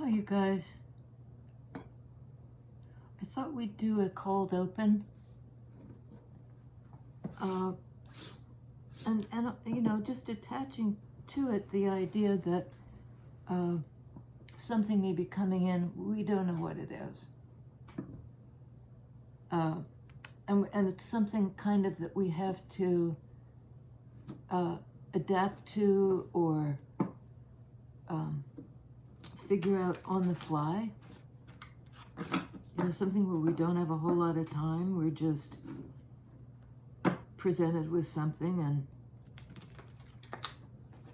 you guys. I thought we'd do a cold open. And you know, just attaching to it the idea that something may be coming in. We don't know what it is. And it's something kind of that we have to adapt to or figure out on the fly. You know, something where we don't have a whole lot of time. We're just presented with something and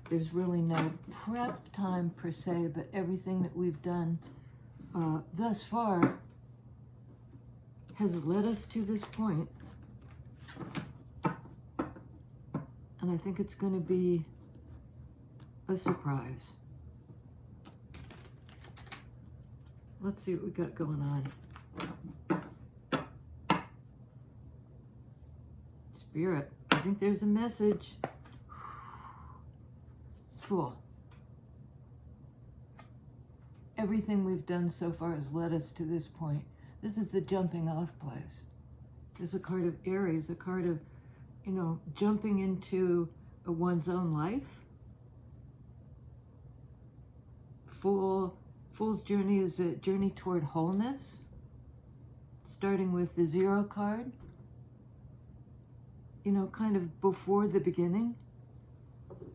there's really no prep time per se, but everything that we've done thus far has led us to this point. And I think it's going to be a surprise. Let's see what we got going on. Spirit, I think there's a message. Fool. Everything we've done so far has led us to this point. This is the jumping off place. This is a card of Aries, a card of, you know, jumping into one's own life. Fool's journey is a journey toward wholeness, starting with the 0 card, you know, kind of before the beginning.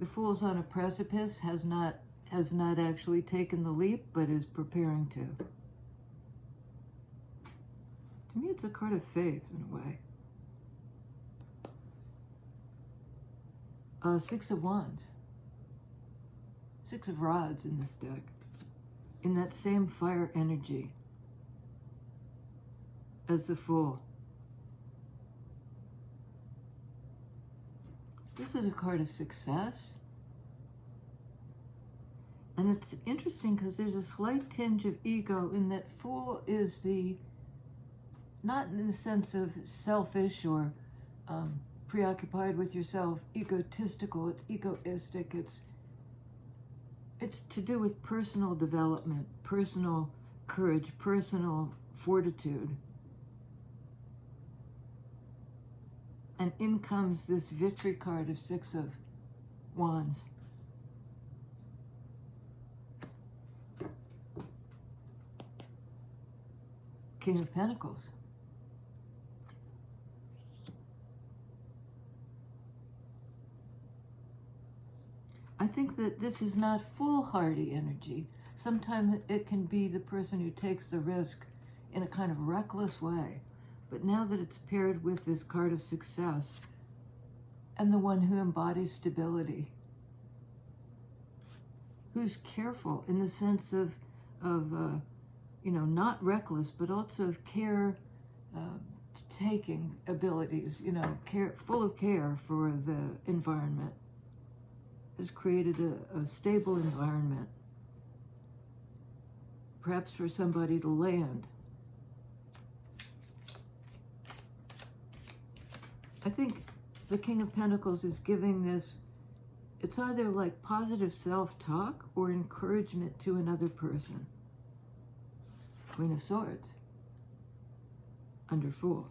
The Fool's on a precipice, has not actually taken the leap, but is preparing to. To me, it's a card of faith in a way. 6 of Wands. 6 of Rods in this deck. In that same fire energy as the Fool. This is a card of success. And it's interesting because there's a slight tinge of ego in that Fool is not in the sense of selfish or preoccupied with yourself, egotistical, it's egoistic, it's to do with personal development, personal courage, personal fortitude. And in comes this victory card of 6 of Wands. King of Pentacles. I think that this is not foolhardy energy. Sometimes it can be the person who takes the risk in a kind of reckless way. But now that it's paired with this card of success and the one who embodies stability, who's careful in the sense of you know, not reckless, but also of care taking abilities, you know, full of care for the environment, has created a stable environment, perhaps for somebody to land. I think the King of Pentacles is giving this, it's either like positive self-talk or encouragement to another person. Queen of Swords, under Fool.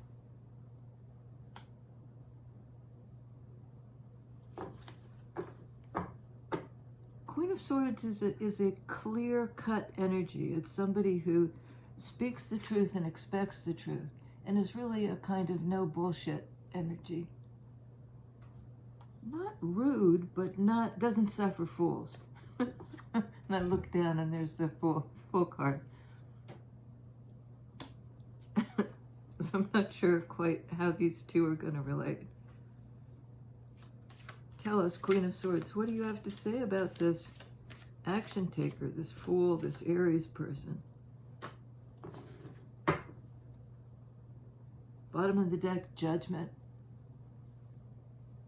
Queen of Swords is a clear-cut energy. It's somebody who speaks the truth and expects the truth, and is really a kind of no bullshit energy. Not rude, but doesn't suffer fools. And I look down and there's the Fool card. So I'm not sure quite how these two are going to relate. Tell us, Queen of Swords, what do you have to say about this action taker, this Fool, this Aries person? Bottom of the deck, Judgment.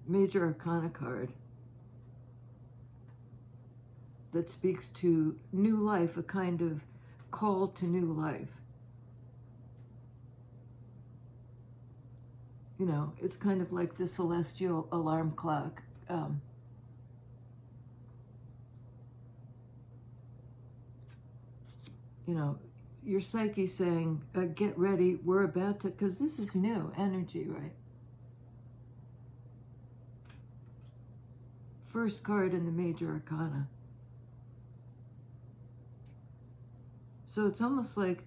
Major Arcana card that speaks to new life, a kind of call to new life. You know, it's kind of like the celestial alarm clock. you know, your psyche saying, get ready, we're about to, because this is new energy, right? First card in the major arcana. So it's almost like,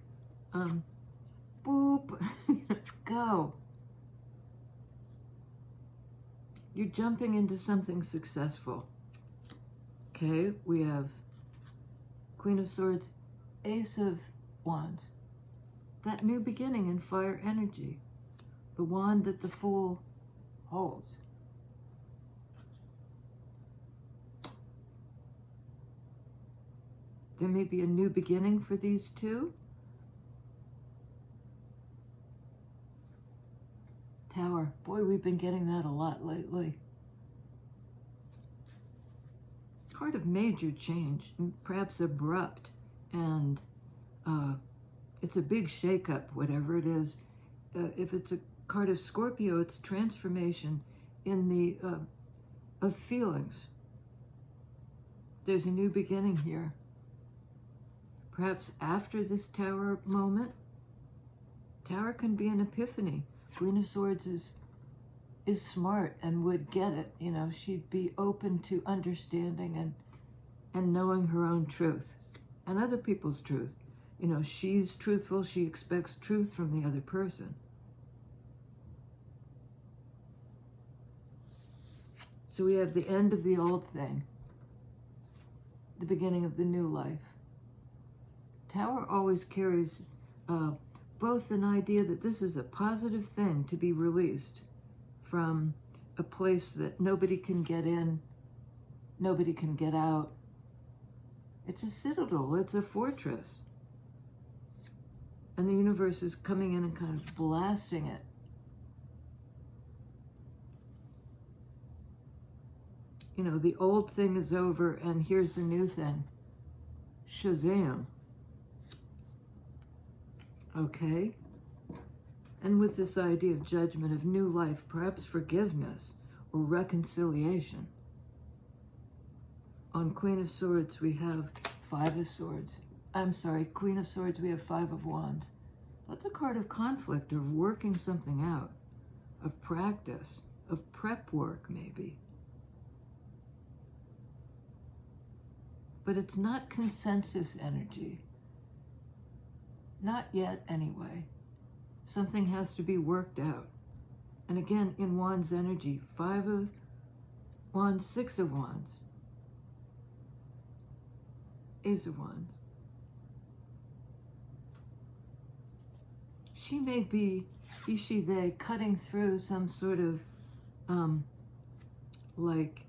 boop, go. You're jumping into something successful. Okay, we have Queen of Swords, Ace of Wands. That new beginning in fire energy. The wand that the Fool holds. There may be a new beginning for these two. Tower. Boy, we've been getting that a lot lately. Card of major change, perhaps abrupt, and it's a big shakeup, whatever it is. If it's a card of Scorpio, it's transformation in the of feelings. There's a new beginning here. Perhaps after this Tower moment, Tower can be an epiphany. Queen of Swords is smart and would get it. You know, she'd be open to understanding and knowing her own truth and other people's truth. You know, she's truthful. She expects truth from the other person. So we have the end of the old thing, the beginning of the new life. Tower always carries both an idea that this is a positive thing to be released from a place that nobody can get in, nobody can get out. It's a citadel, it's a fortress. And the universe is coming in and kind of blasting it. You know, the old thing is over and here's the new thing. Shazam. Okay? And with this idea of judgment, of new life, perhaps forgiveness or reconciliation. On Queen of Swords, we have Five of Swords. I'm sorry, Queen of Swords, we have Five of Wands. That's a card of conflict, of working something out, of practice, of prep work, maybe. But it's not consensus energy. Not yet, anyway. Something has to be worked out. And again, in Wands energy, Five of Wands, Six of Wands, Ace of Wands. She may be, he, she, they, cutting through some sort of, like,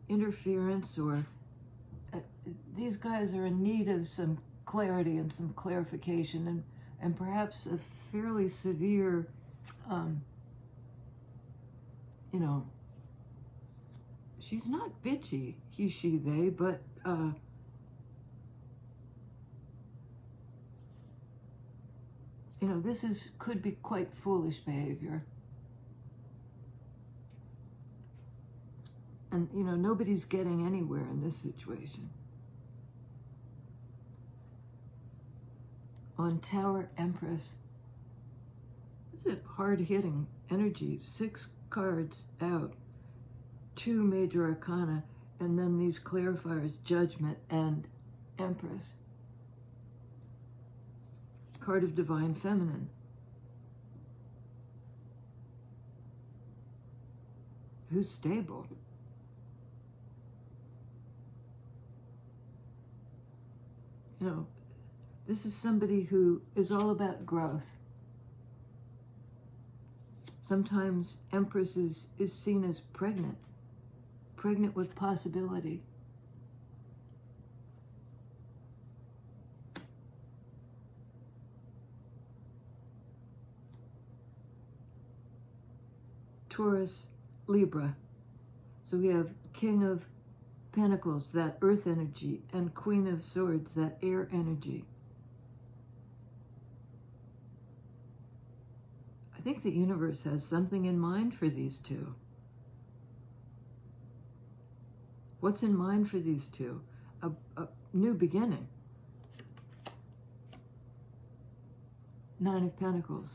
interference, or these guys are in need of some clarity and some clarification, and perhaps a fairly severe, you know, she's not bitchy, he, she, they, but you know, this could be quite foolish behavior. And, you know, nobody's getting anywhere in this situation. On Tower, Empress. This is a hard-hitting energy. 6 cards out. 2 major arcana. And then these clarifiers, Judgment and Empress. Card of Divine Feminine. Who's stable? You know, this is somebody who is all about growth. Sometimes Empress is seen as pregnant with possibility. Taurus, Libra. So we have King of Pentacles, that earth energy, and Queen of Swords, that air energy. I think the universe has something in mind for these two. What's in mind for these two? A new beginning. Nine of Pentacles.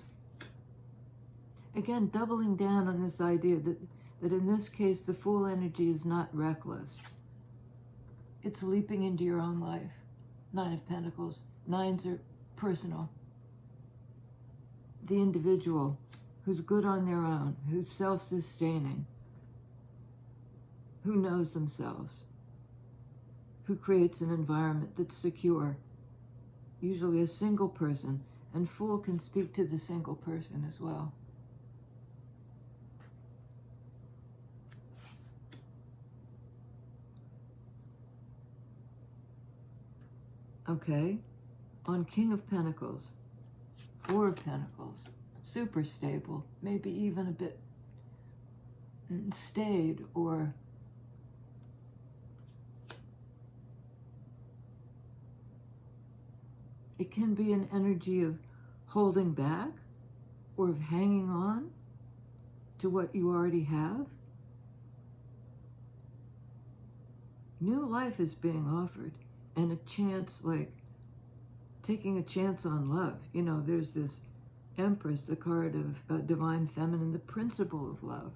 Again, doubling down on this idea that in this case, the Fool energy is not reckless. It's leaping into your own life. Nine of Pentacles. Nines are personal. The individual who's good on their own, who's self-sustaining, who knows themselves, who creates an environment that's secure. Usually a single person, and Fool can speak to the single person as well. Okay, on King of Pentacles, Four of Pentacles, super stable, maybe even a bit staid, or it can be an energy of holding back or of hanging on to what you already have. New life is being offered, and a chance, like taking a chance on love. You know, there's this Empress, the card of divine feminine, the principle of love,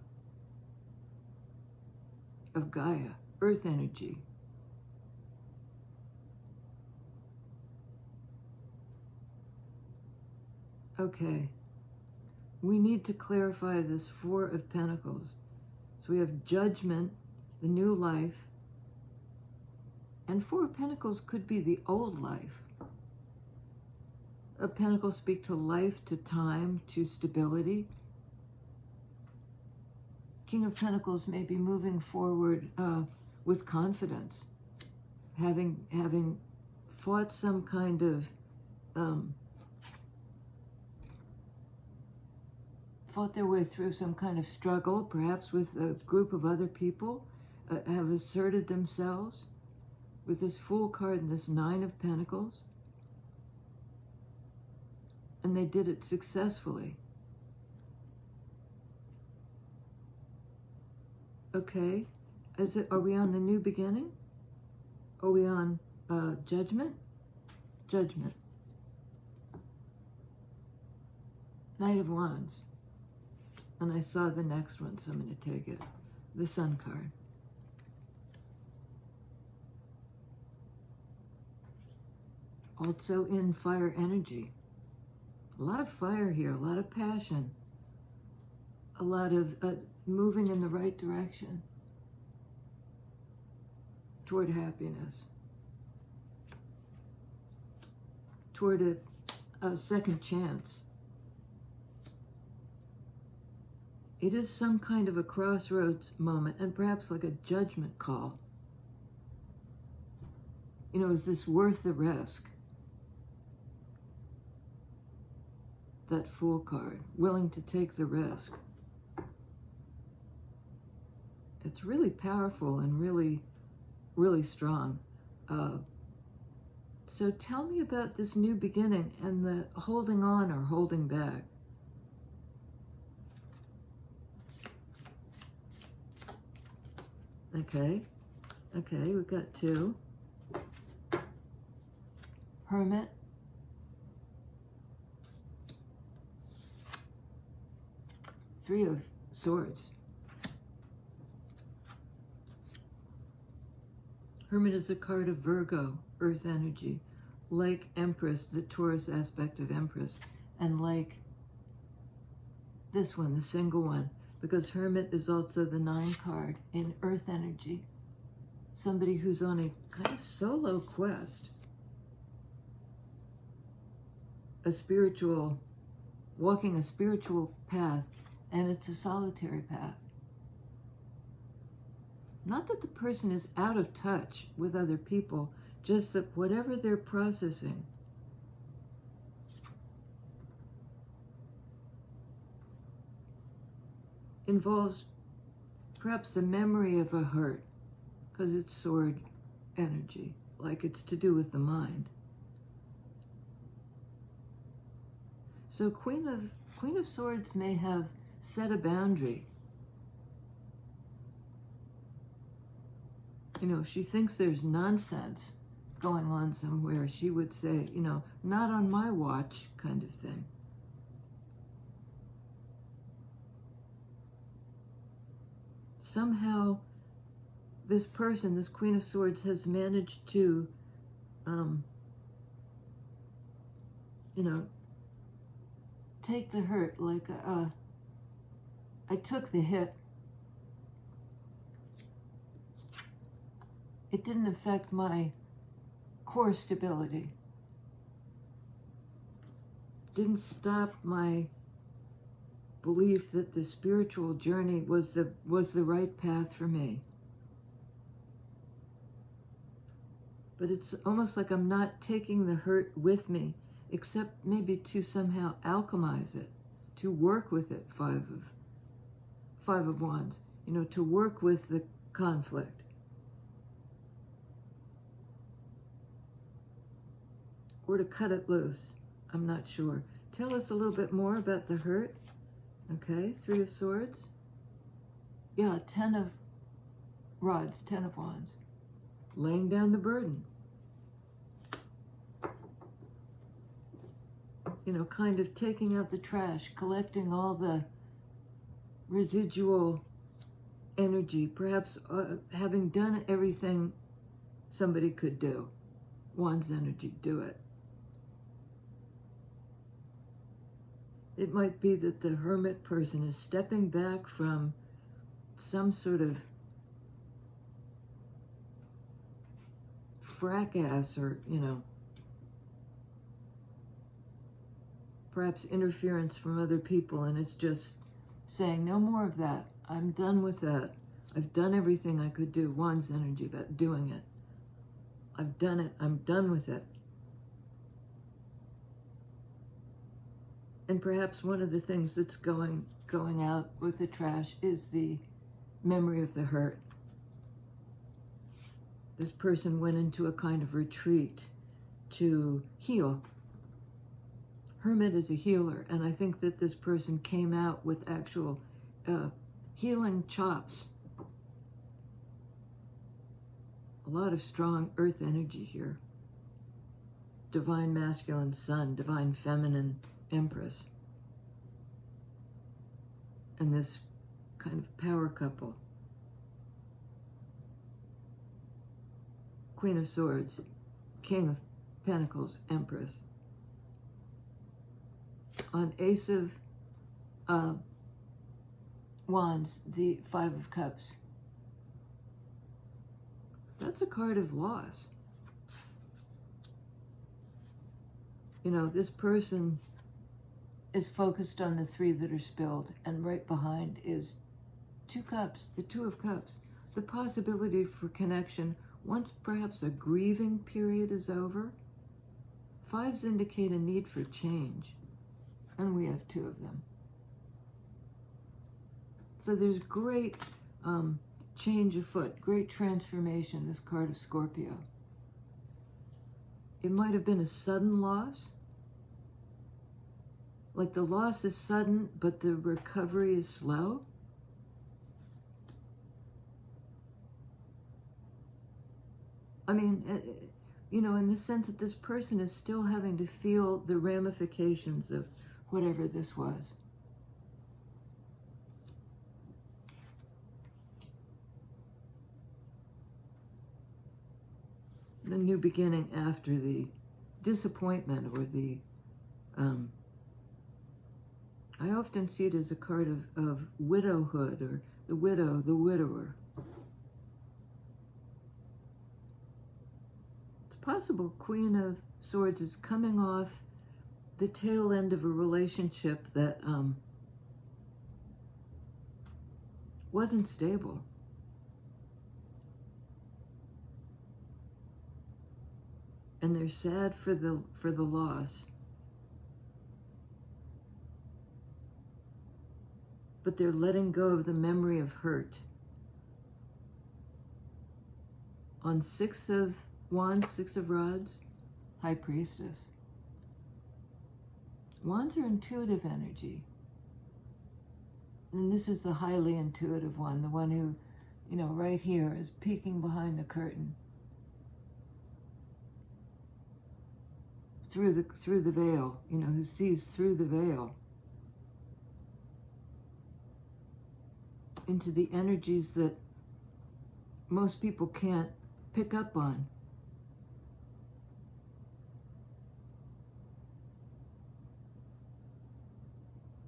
of Gaia, earth energy. Okay, we need to clarify this Four of Pentacles. So we have judgment, the new life, and Four of Pentacles could be the old life. Pentacles speak to life, to time, to stability. King of Pentacles may be moving forward with confidence, having fought some kind of fought their way through some kind of struggle, perhaps with a group of other people, have asserted themselves with this Fool card and this Nine of Pentacles. And they did it successfully. Okay, are we on the new beginning? Are we on judgment? Judgment. Knight of Wands. And I saw the next one, so I'm going to take it. The Sun card. Also in fire energy. A lot of fire here, a lot of passion, a lot of moving in the right direction toward happiness, toward a second chance. It is some kind of a crossroads moment, and perhaps like a judgment call. You know, is this worth the risk? That Fool card, willing to take the risk. It's really powerful and really, really strong. So tell me about this new beginning and the holding on or holding back. Okay, we've got two. Hermit. Three of Swords. Hermit is a card of Virgo, earth energy, like Empress, the Taurus aspect of Empress, and like this one, the single one, because Hermit is also the 9 card in earth energy. Somebody who's on a kind of solo quest, walking a spiritual path. And it's a solitary path. Not that the person is out of touch with other people, just that whatever they're processing involves perhaps the memory of a hurt, because it's sword energy, like it's to do with the mind. So Queen of Swords may have set a boundary. You know, if she thinks there's nonsense going on somewhere, she would say, you know, not on my watch, kind of thing. somehow this person, this Queen of Swords, has managed to, you know, take the hurt. Like, I took the hit. It didn't affect my core stability. Didn't stop my belief that the spiritual journey was the right path for me. But it's almost like I'm not taking the hurt with me, except maybe to somehow alchemize it, to work with it. Five of Wands, you know, to work with the conflict. Or to cut it loose. I'm not sure. Tell us a little bit more about the hurt. Okay, Three of Swords. Yeah, 10 of Rods, 10 of Wands. Laying down the burden. You know, kind of taking out the trash, collecting all the residual energy, perhaps having done everything somebody could do. Wands energy, do it. It might be that the hermit person is stepping back from some sort of fracas, or, you know, perhaps interference from other people, and it's just saying, no more of that. I'm done with that. I've done everything I could do. Wands energy, about doing it. I've done it. I'm done with it. And perhaps one of the things that's going out with the trash is the memory of the hurt. This person went into a kind of retreat to heal. Hermit is a healer, and I think that this person came out with actual healing chops. A lot of strong earth energy here. Divine masculine sun, divine feminine Empress, and this kind of power couple. Queen of Swords, King of Pentacles, Empress. On Ace of Wands, the Five of Cups. That's a card of loss. You know, this person is focused on the three that are spilled, and right behind is Two Cups, the Two of Cups, the possibility for connection once perhaps a grieving period is over. Fives indicate a need for change, and we have two of them. So there's great change afoot, great transformation, this card of Scorpio. It might have been a sudden loss. Like the loss is sudden, but the recovery is slow. I mean, you know, in the sense that this person is still having to feel the ramifications of whatever this was. The new beginning after the disappointment, or the I often see it as a card of widowhood, or the widow, the widower. It's possible Queen of Swords is coming off the tail end of a relationship that wasn't stable. And they're sad for the loss. But they're letting go of the memory of hurt. On Six of Wands, Six of Rods, High Priestess. Wands are intuitive energy. And this is the highly intuitive one, the one who, you know, right here is peeking behind the curtain. Through the veil, you know, who sees through the veil. into the energies that most people can't pick up on.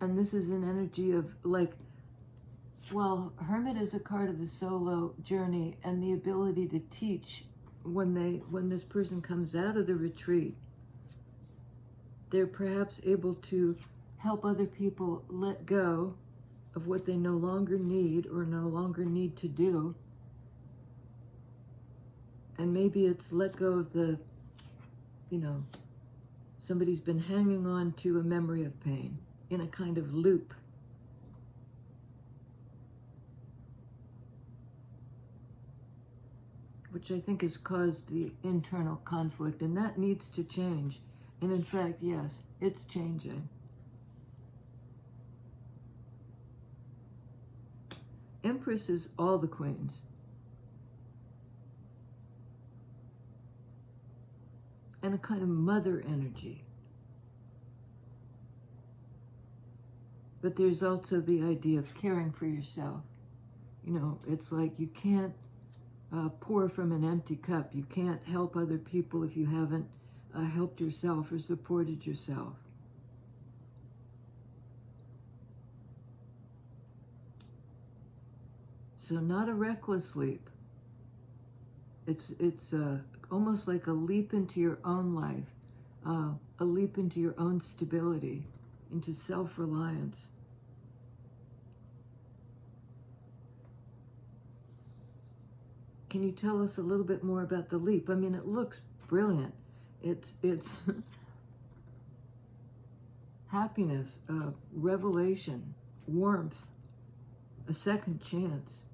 And this is an energy of like, well, Hermit is a card of the solo journey and the ability to teach when this person comes out of the retreat. They're perhaps able to help other people let go of what they no longer need or no longer need to do. And maybe it's let go of the, somebody's been hanging on to a memory of pain in a kind of loop. Which I think has caused the internal conflict, and that needs to change. And in fact, yes, it's changing. Empress is all the queens. And a kind of mother energy. But there's also the idea of caring for yourself. It's like you can't pour from an empty cup. You can't help other people if you haven't helped yourself or supported yourself. So not a reckless leap. It's almost like a leap into your own life, a leap into your own stability, into self-reliance. Can you tell us a little bit more about the leap? I mean, it looks brilliant. It's happiness, revelation, warmth, a second chance,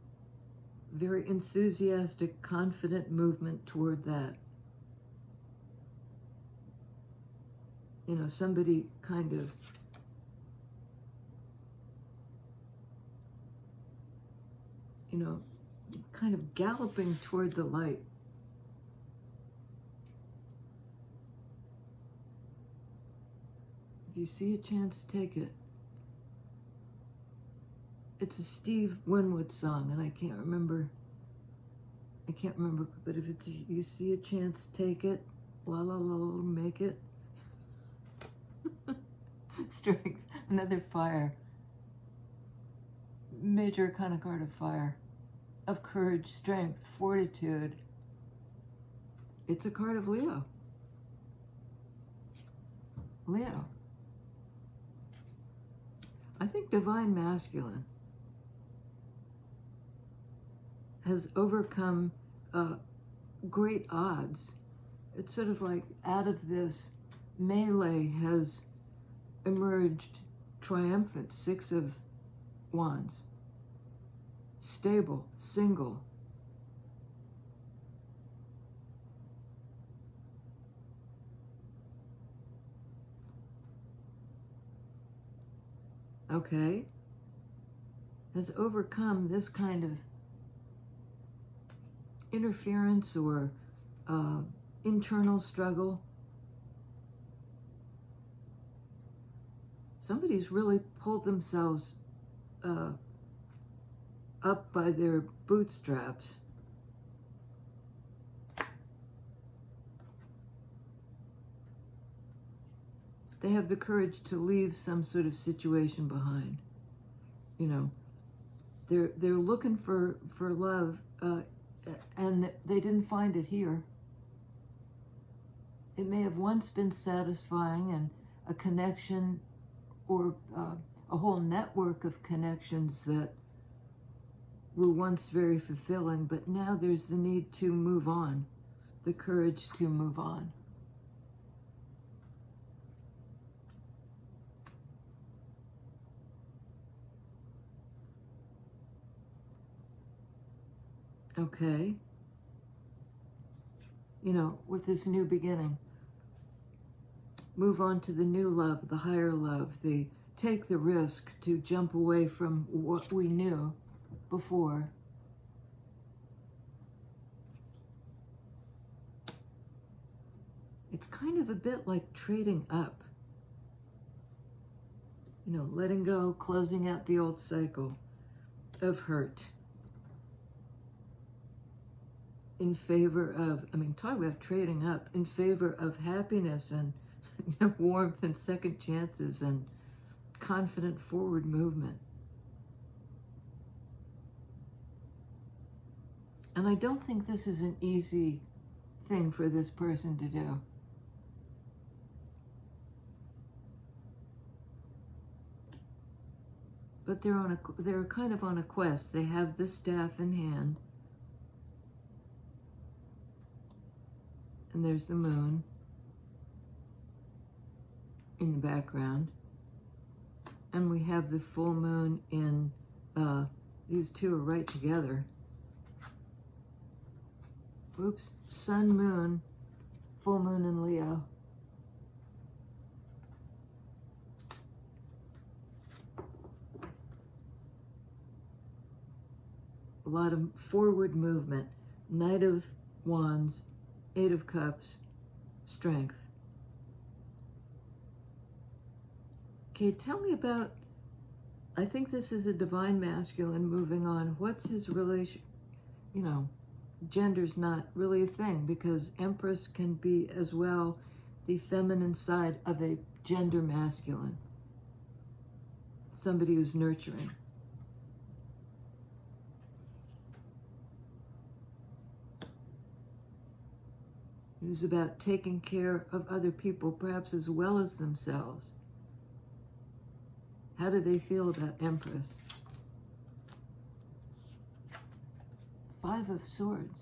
very enthusiastic, confident movement toward that. Somebody kind of galloping toward the light. If you see a chance, take it. It's a Steve Winwood song, and I can't remember, but if you see a chance, take it. La la la la, make it. Strength, another fire. Major kind of card of fire. Of courage, strength, fortitude. It's a card of Leo. Leo. I think divine masculine has overcome great odds. It's sort of like out of this melee has emerged triumphant, 6 of Wands. Stable, single. Okay. Has overcome this kind of interference or internal struggle. Somebody's really pulled themselves up by their bootstraps. They have the courage to leave some sort of situation behind. They're looking for love, and they didn't find it here. It may have once been satisfying and a connection or a whole network of connections that were once very fulfilling, but now there's the need to move on, the courage to move on. Okay. With this new beginning, move on to the new love, the higher love, take the risk to jump away from what we knew before. It's kind of a bit like trading up. Letting go, closing out the old cycle. of hurt in favor of, I mean, talk about trading up, in favor of happiness and warmth and second chances and confident forward movement. And I don't think this is an easy thing for this person to do. But they're kind of on a quest. They have the staff in hand. And there's the moon in the background. And we have the full moon in, these two are right together. Oops, sun, moon, full moon in Leo. A lot of forward movement. Knight of Wands, Eight of Cups, strength. Okay, tell me about, I think this is a divine masculine moving on. What's his relation, gender's not really a thing, because Empress can be as well the feminine side of a gender masculine. Somebody who's nurturing. Who's about taking care of other people, perhaps as well as themselves. How do they feel about Empress? Five of Swords.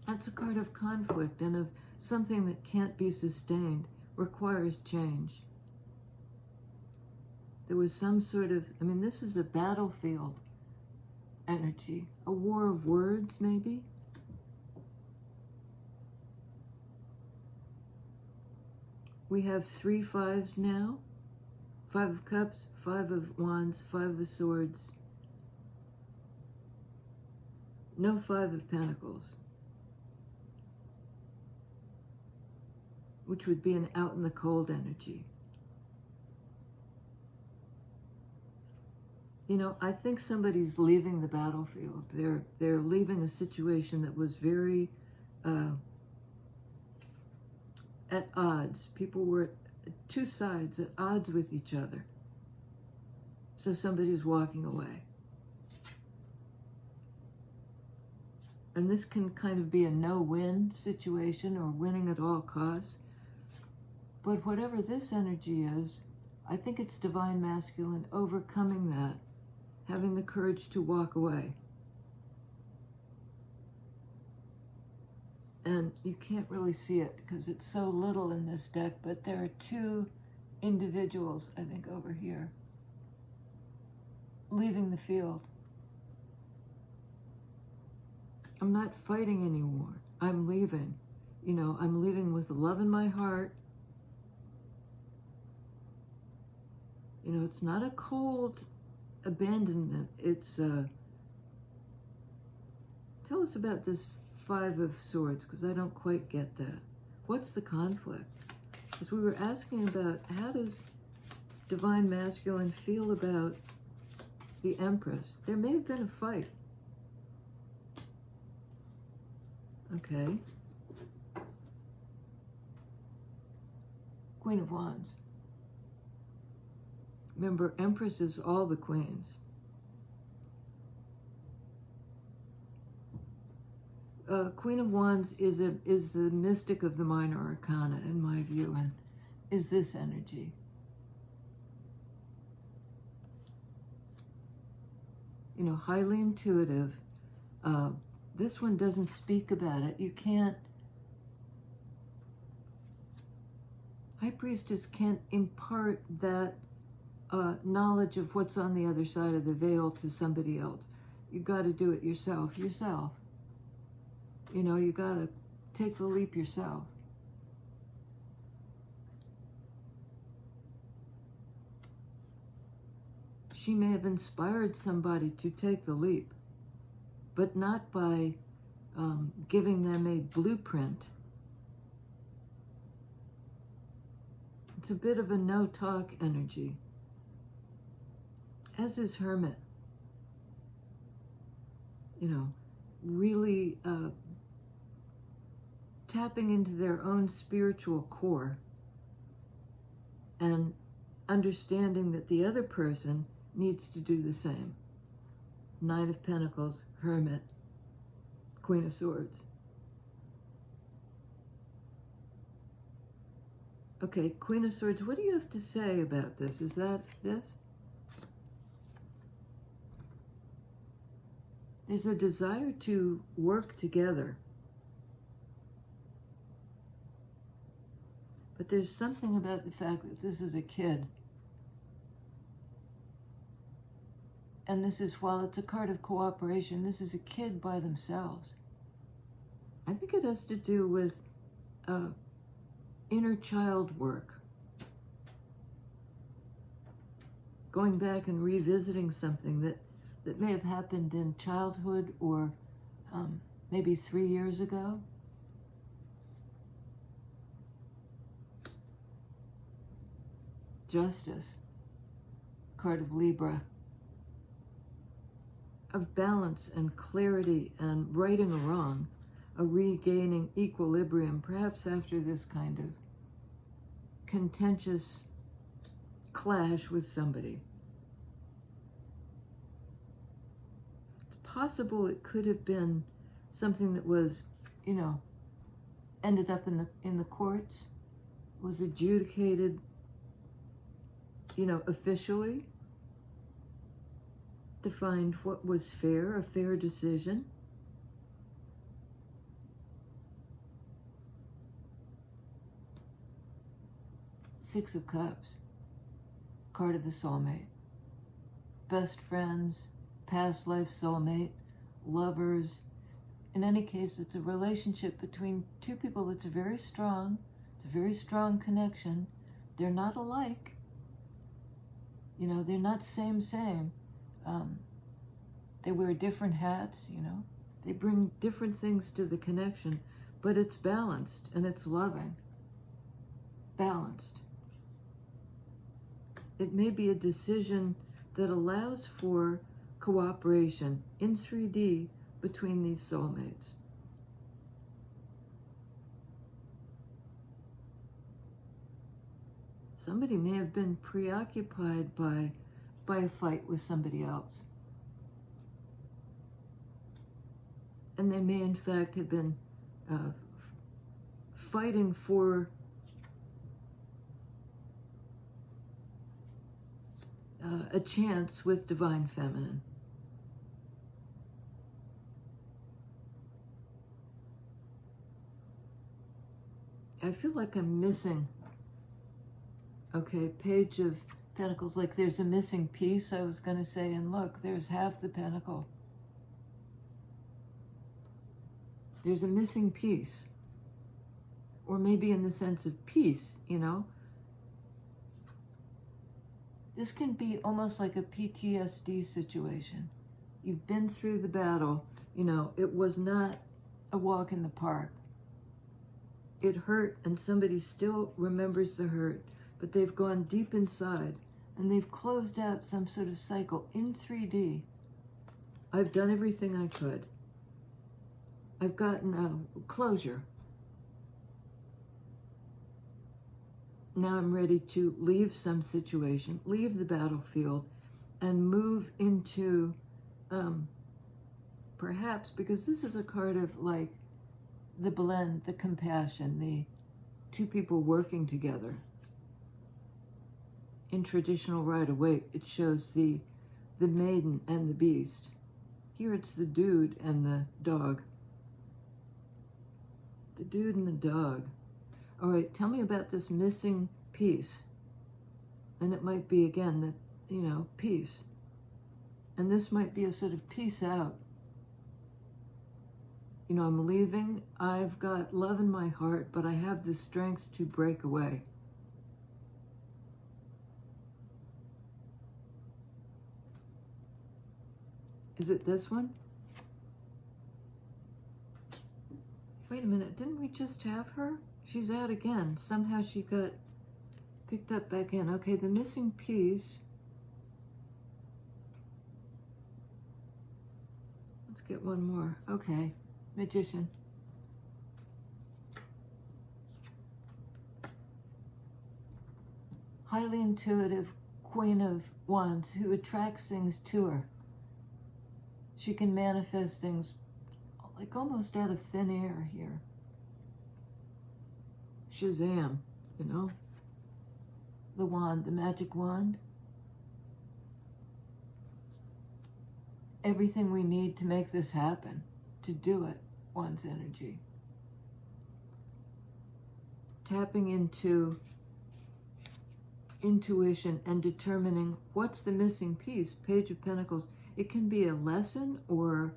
That's a card of conflict and of something that can't be sustained, requires change. There was some sort of, this is a battlefield energy, a war of words maybe. We have 3 5s now. 5 of Cups, 5 of Wands, 5 of Swords. No 5 of Pentacles, which would be an out in the cold energy. I think somebody's leaving the battlefield. They're leaving a situation that was very at odds. People were at two sides, at odds with each other. So somebody's walking away. And this can kind of be a no-win situation or winning at all costs. But whatever this energy is, I think it's divine masculine overcoming that, having the courage to walk away. And you can't really see it because it's so little in this deck, but there are 2 individuals, I think, over here, leaving the field. I'm not fighting anymore. I'm leaving. I'm leaving with love in my heart. It's not a cold abandonment. It's, tell us about this 5 of Swords, because I don't quite get that. What's the conflict? Because we were asking about how does divine masculine feel about the Empress. There may have been a fight. Okay. Queen of Wands. Remember, Empress is all the queens. Queen of Wands is the mystic of the minor arcana, in my view, and is this energy. Highly intuitive. This one doesn't speak about it. You can't. High Priestess can't impart that knowledge of what's on the other side of the veil to somebody else. You got to do it yourself. You got to take the leap yourself. She may have inspired somebody to take the leap, but not by giving them a blueprint It's a bit of a no-talk energy, as is Hermit. You know, really tapping into their own spiritual core and understanding that the other person needs to do the same. Knight of Pentacles, Hermit, Queen of Swords. Okay, Queen of Swords, what do you have to say about this? Is that this? There's a desire to work together. But there's something about the fact that this is a kid. And this is, while it's a card of cooperation, this is a kid by themselves. I think it has to do with inner child work. Going back and revisiting something that may have happened in childhood or maybe 3 years ago. Justice, card of Libra, of balance and clarity and righting a wrong, a regaining equilibrium, perhaps after this kind of contentious clash with somebody. It's possible it could have been something that was, you know, ended up in the courts, was adjudicated, you know, officially, to find what was fair, a fair decision. Six of Cups, card of the soulmate. Best friends, past life soulmate, lovers. In any case, it's a relationship between two people that's very strong. It's a very strong connection. They're not alike. You know, they're not same. They wear different hats, you know. They bring different things to the connection, but it's balanced and it's loving. Balanced. It may be a decision that allows for cooperation in 3D between these soulmates. Somebody may have been preoccupied by a fight with somebody else. And they may in fact have been fighting for a chance with Divine Feminine. I feel like I'm missing, okay, Page of Pentacles, like there's a missing piece, I was going to say, and look, there's half the pentacle. There's a missing piece. Or maybe in the sense of peace, you know. This can be almost like a PTSD situation. You've been through the battle, you know, it was not a walk in the park. It hurt and somebody still remembers the hurt, but they've gone deep inside and they've closed out some sort of cycle in 3D. I've done everything I could. I've gotten a closure. Now I'm ready to leave some situation, leave the battlefield, and move into, perhaps, because this is a card of like the blend, the compassion, the two people working together. In traditional Rider-Waite, it shows the maiden and the beast. Here it's the dude and the dog. The dude and the dog. All right, tell me about this missing piece. And it might be, again, that, you know, peace. And this might be a sort of peace out. You know, I'm leaving. I've got love in my heart, but I have the strength to break away. Is it this one? Wait a minute, didn't we just have her? She's out again. Somehow she got Picked up back in. Okay, the missing piece. Let's get one more. Okay, Magician. Highly intuitive Queen of Wands who attracts things to her. She can manifest things like almost out of thin air here. Shazam, you know? The wand, the magic wand. Everything we need to make this happen, to do it, one's energy. Tapping into intuition and determining what's the missing piece. Page of Pentacles. It can be a lesson or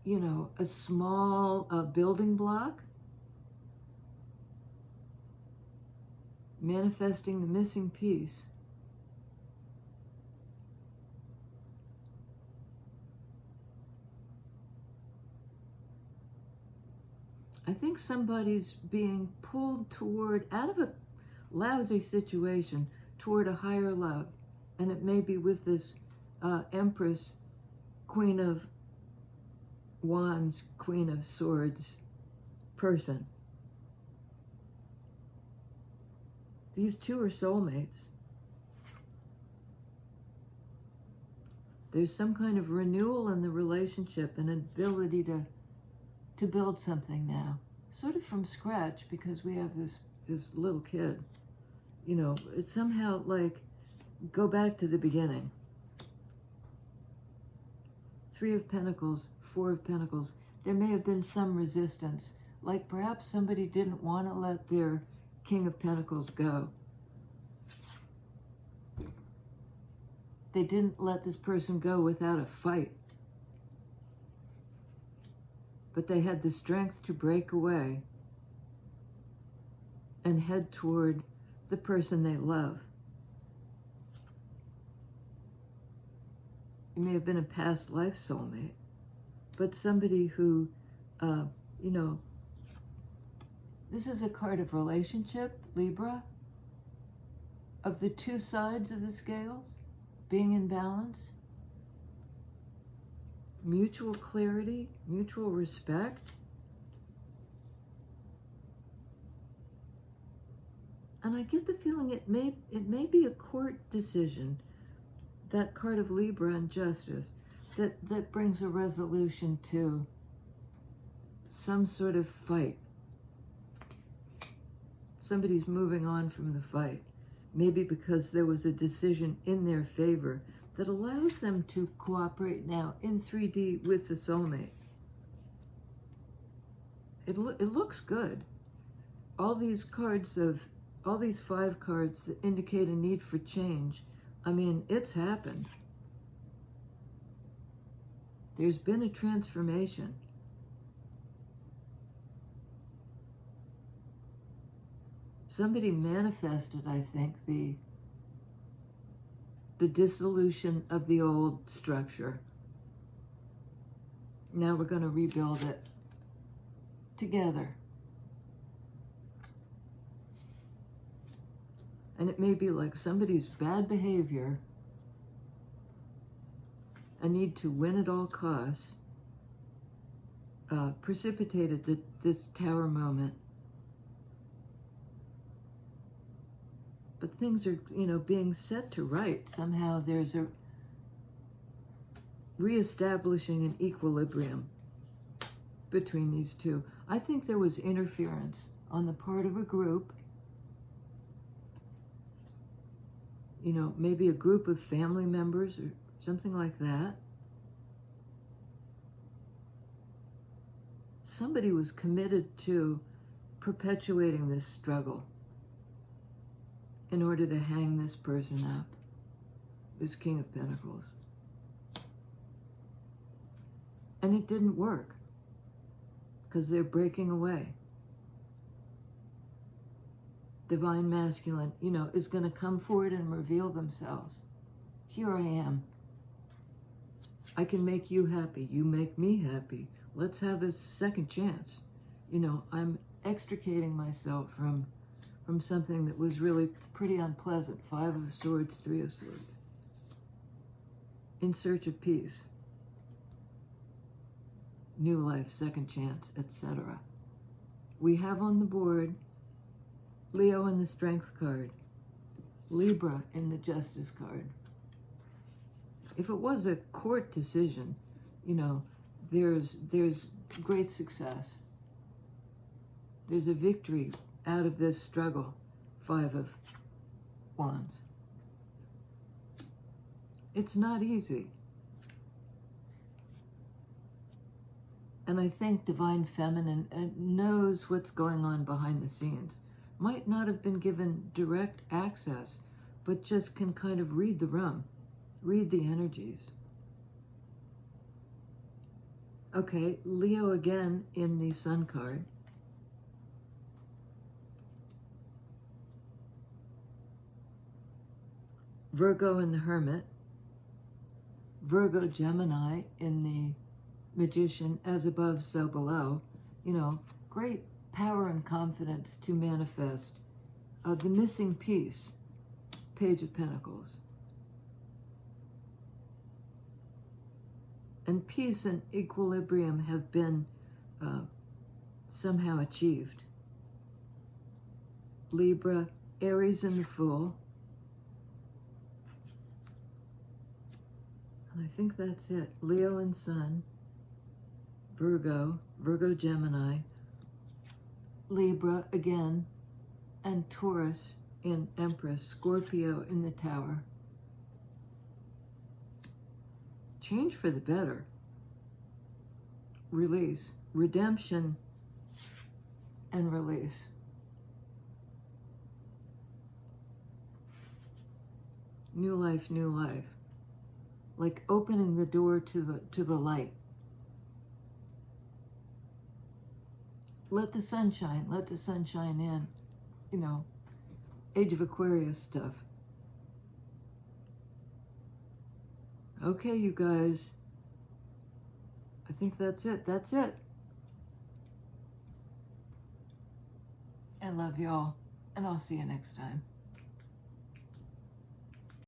you know, a small building block. Manifesting the missing piece. I think somebody's being pulled toward, out of a lousy situation, toward a higher love. And it may be with this Empress, Queen of Wands, Queen of Swords person. These two are soulmates. There's some kind of renewal in the relationship, an ability to build something now, sort of from scratch, because we have this little kid. You know, it's somehow like go back to the beginning. Three of Pentacles, Four of Pentacles. There may have been some resistance, like perhaps somebody didn't want to let their King of Pentacles go. They didn't let this person go without a fight. But they had the strength to break away and head toward the person they love. It may have been a past life soulmate, but somebody who, you know, this is a card of relationship, Libra, of the two sides of the scales being in balance. Mutual clarity, mutual respect. And I get the feeling it may be a court decision, that card of Libra and Justice, that brings a resolution to some sort of fight. Somebody's moving on from the fight, maybe because there was a decision in their favor that allows them to cooperate now in 3D with the soulmate. It looks good. All these cards all these 5 cards that indicate a need for change, I mean, it's happened. There's been a transformation. Somebody manifested, I think, the dissolution of the old structure. Now we're going to rebuild it together. And it may be like somebody's bad behavior, a need to win at all costs, precipitated this Tower moment. But things are, you know, being set to right. Somehow there's a reestablishing an equilibrium between these two. I think there was interference on the part of a group, you know, maybe a group of family members or something like that. Somebody was committed to perpetuating this struggle in order to hang this person up, this King of Pentacles. And it didn't work, because they're breaking away. Divine Masculine, you know, is going to come forward and reveal themselves. Here I am. I can make you happy. You make me happy. Let's have a second chance. You know, extricating myself from something that was really pretty unpleasant. 5 of Swords, 3 of Swords. In search of peace, new life, second chance, etc. We have on the board Leo in the Strength card, Libra in the Justice card. If it was a court decision, you know, there's great success. There's a victory out of this struggle. 5 of Wands. It's not easy. And I think Divine Feminine knows what's going on behind the scenes. Might not have been given direct access, but just can kind of read the room, read the energies. Okay, Leo again in the Sun card. Virgo in the Hermit. Virgo Gemini in the Magician, as above, so below. You know, great power and confidence to manifest the missing piece, Page of Pentacles. And peace and equilibrium have been somehow achieved. Libra, Aries in the Fool. And I think that's it. Leo and Sun. Virgo, Virgo Gemini, Libra again, and Taurus in Empress, Scorpio in the Tower. Change for the better. Release, redemption, and release. New life, new life. Like opening the door to the light. Let the sun shine in, you know, Age of Aquarius stuff. Okay, you guys, I think that's it. I love y'all, and I'll see you next time.